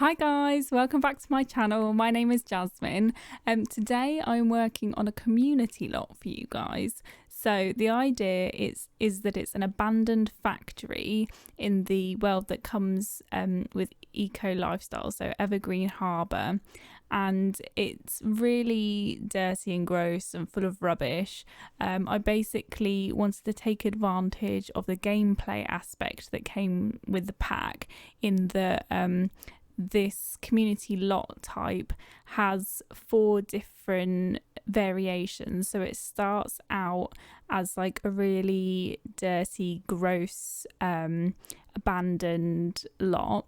Hi guys, welcome back to my channel. My name is Jasmine. Today I'm working on a community lot for you guys. So the idea is that it's an abandoned factory in the world that comes with eco lifestyle, so Evergreen Harbour, and it's really dirty and gross and full of rubbish. I basically wanted to take advantage of the gameplay aspect that came with the pack in the this community lot type has 4 different variations. So it starts out as like a really dirty, gross, abandoned lot,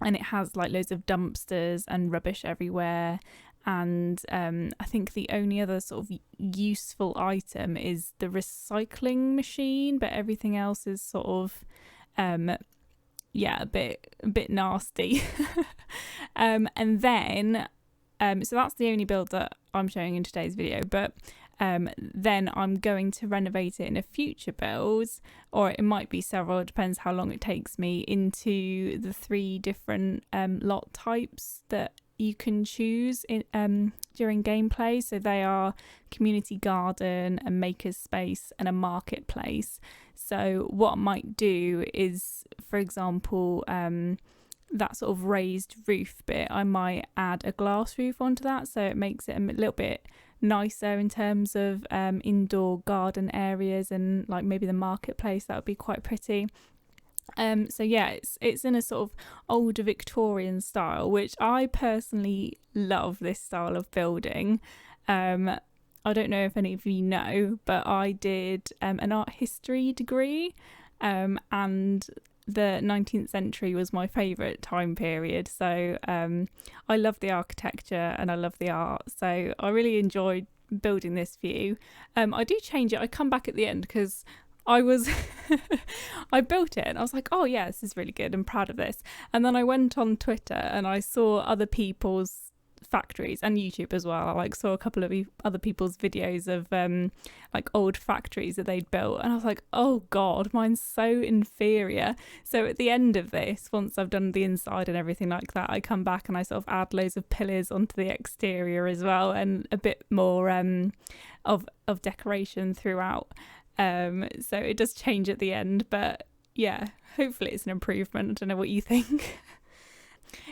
and it has like loads of dumpsters and rubbish everywhere. And I think the only other sort of useful item is the recycling machine, but everything else is sort of a bit nasty. And then so that's the only build that I'm showing in today's video, but then I'm going to renovate it in a future build, or it might be several, it depends how long it takes me, into the 3 different lot types that you can choose in during gameplay. So they are community garden, a maker's space, and a marketplace. So what I might do is, for example, that sort of raised roof bit, I might add a glass roof onto that, so it makes it a little bit nicer in terms of indoor garden areas, and like maybe the marketplace, that would be quite pretty. So yeah, it's in a sort of older Victorian style, which I personally love this style of building. I don't know if any of you know, but I did an art history degree, and the 19th century was my favourite time period. So I love the architecture and I love the art, so I really enjoyed building this view. I do change it, I come back at the end because I built it and I was like, oh yeah, this is really good, I'm proud of this. And then I went on Twitter and I saw other people's factories, and YouTube as well. I like saw a couple of other people's videos of like old factories that they'd built, and I was like, oh god, mine's so inferior. So at the end of this, once I've done the inside and everything like that, I come back and I sort of add loads of pillars onto the exterior as well, and a bit more of decoration throughout. So it does change at the end, but yeah, hopefully it's an improvement. I don't know what you think.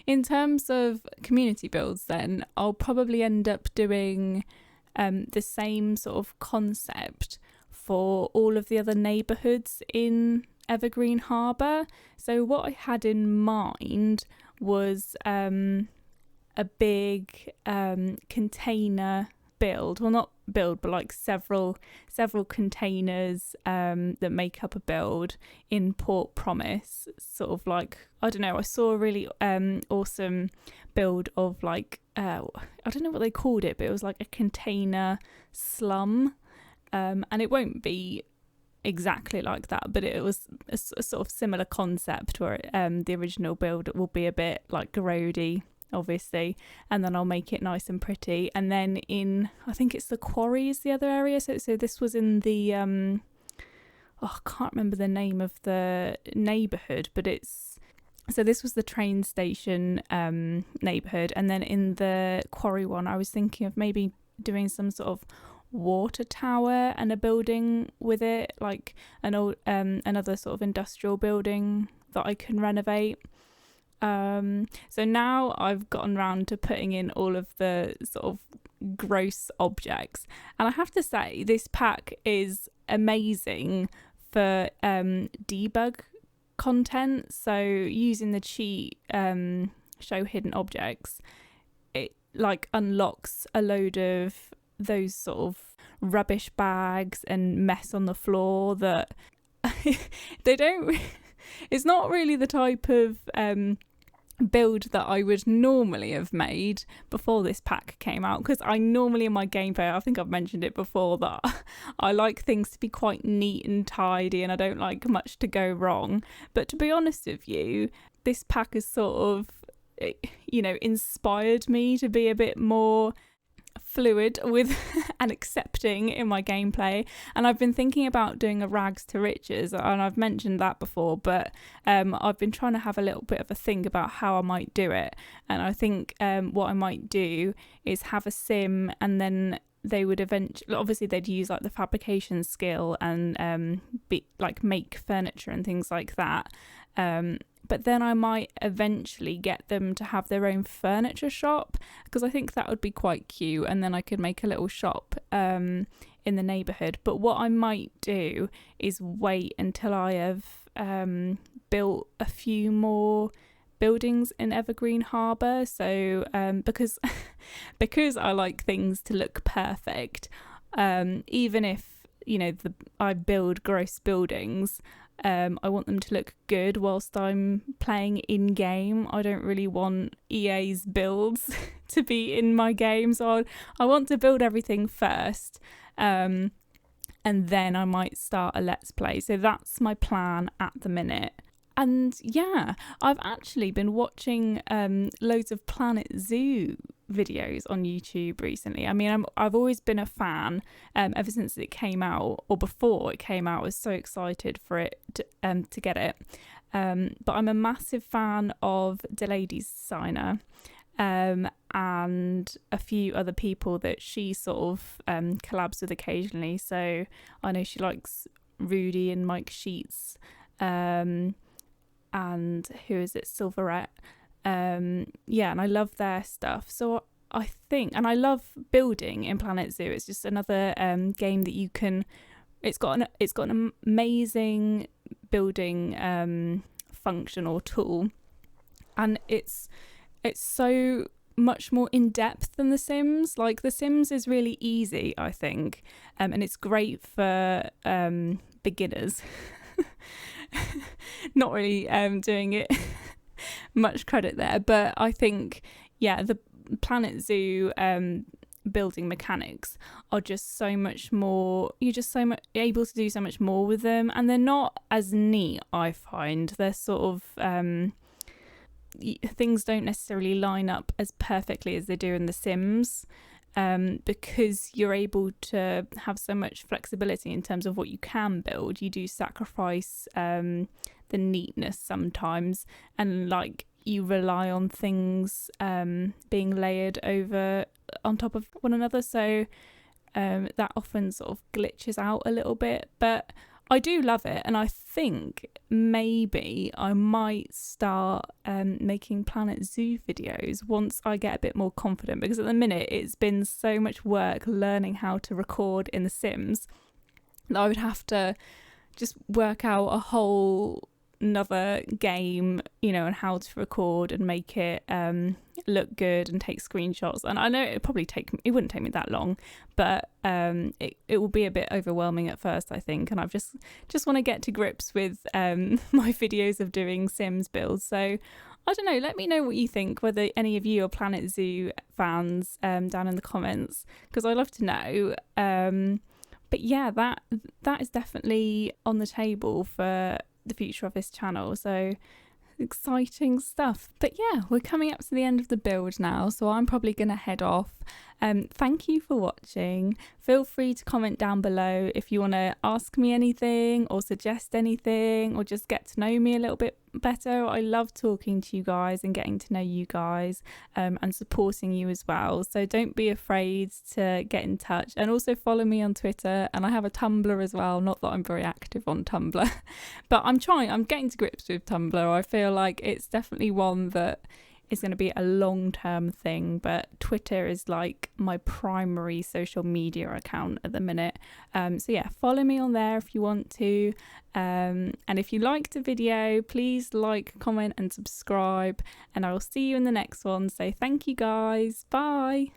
In terms of community builds, then I'll probably end up doing the same sort of concept for all of the other neighbourhoods in Evergreen Harbour. So what I had in mind was a big container build, well, not build, but like several containers that make up a build in Port Promise. Sort of like, I don't know, I saw a really awesome build of like I don't know what they called it, but it was like a container slum, and it won't be exactly like that, but it was a sort of similar concept where the original build will be a bit like grody, obviously, and then I'll make it nice and pretty. And then in, I think it's the Quarry is the other area, so this was in the I can't remember the name of the neighbourhood, but this was the train station neighbourhood. And then in the Quarry one, I was thinking of maybe doing some sort of water tower and a building with it, like an old another sort of industrial building that I can renovate. So now I've gotten around to putting in all of the sort of gross objects, and I have to say this pack is amazing for debug content. So using the cheat show hidden objects, it like unlocks a load of those sort of rubbish bags and mess on the floor that they don't it's not really the type of build that I would normally have made before this pack came out, because I normally in my gameplay, I think I've mentioned it before, that I like things to be quite neat and tidy and I don't like much to go wrong. But to be honest with you, this pack has sort of, you know, inspired me to be a bit more fluid with and accepting in my gameplay, and I've been thinking about doing a rags to riches, and I've mentioned that before, but I've been trying to have a little bit of a think about how I might do it. And I think what I might do is have a sim, and then they would eventually, obviously they'd use like the fabrication skill and make furniture and things like that, but then I might eventually get them to have their own furniture shop, because I think that would be quite cute, and then I could make a little shop in the neighbourhood. But what I might do is wait until I have built a few more buildings in Evergreen Harbour. So because I like things to look perfect, even if I build gross buildings, I want them to look good whilst I'm playing in game. I don't really want EA's builds to be in my game, so I want to build everything first, and then I might start a let's play. So that's my plan at the minute. And yeah, I've actually been watching loads of Planet Zoo videos on YouTube recently. I mean, I've always been a fan ever since it came out, or before it came out. I was so excited for it to get it. But I'm a massive fan of Deladey's designer, and a few other people that she sort of collabs with occasionally. So I know she likes Rudy and Mike Sheets, and who is it, Silverette. And I love their stuff. So I think, and I love building in Planet Zoo. It's just another game that you can. It's got an amazing building function or tool, and it's so much more in depth than The Sims. Like The Sims is really easy, I think, and it's great for beginners. Not really doing it much credit there, but I think the Planet Zoo building mechanics are just so much more. You're just so much able to do so much more with them, and they're not as neat, I find. They're sort of things don't necessarily line up as perfectly as they do in The Sims, because you're able to have so much flexibility in terms of what you can build. You do sacrifice the neatness sometimes, and like you rely on things being layered over on top of one another, so that often sort of glitches out a little bit. But I do love it, and I think maybe I might start making Planet Zoo videos once I get a bit more confident, because at the minute it's been so much work learning how to record in The Sims that I would have to just work out a whole another game, and how to record and make it look good and take screenshots. And I know it wouldn't take me that long, but it will be a bit overwhelming at first, I think, and I've just want to get to grips with my videos of doing Sims builds. So I don't know, let me know what you think, whether any of you are Planet Zoo fans, down in the comments, because I'd love to know. But yeah, that is definitely on the table for the future of this channel, so exciting stuff. But yeah, we're coming up to the end of the build now, so I'm probably gonna head off. Thank you for watching. Feel free to comment down below if you want to ask me anything or suggest anything, or just get to know me a little bit better. I love talking to you guys and getting to know you guys, and supporting you as well. So don't be afraid to get in touch, and also follow me on Twitter, and I have a Tumblr as well. Not that I'm very active on Tumblr, but I'm getting to grips with Tumblr. I feel like it's definitely one that is going to be a long-term thing, but Twitter is like my primary social media account at the minute. So yeah, follow me on there if you want to, and if you liked the video, please like, comment and subscribe, and I will see you in the next one. So thank you guys, bye.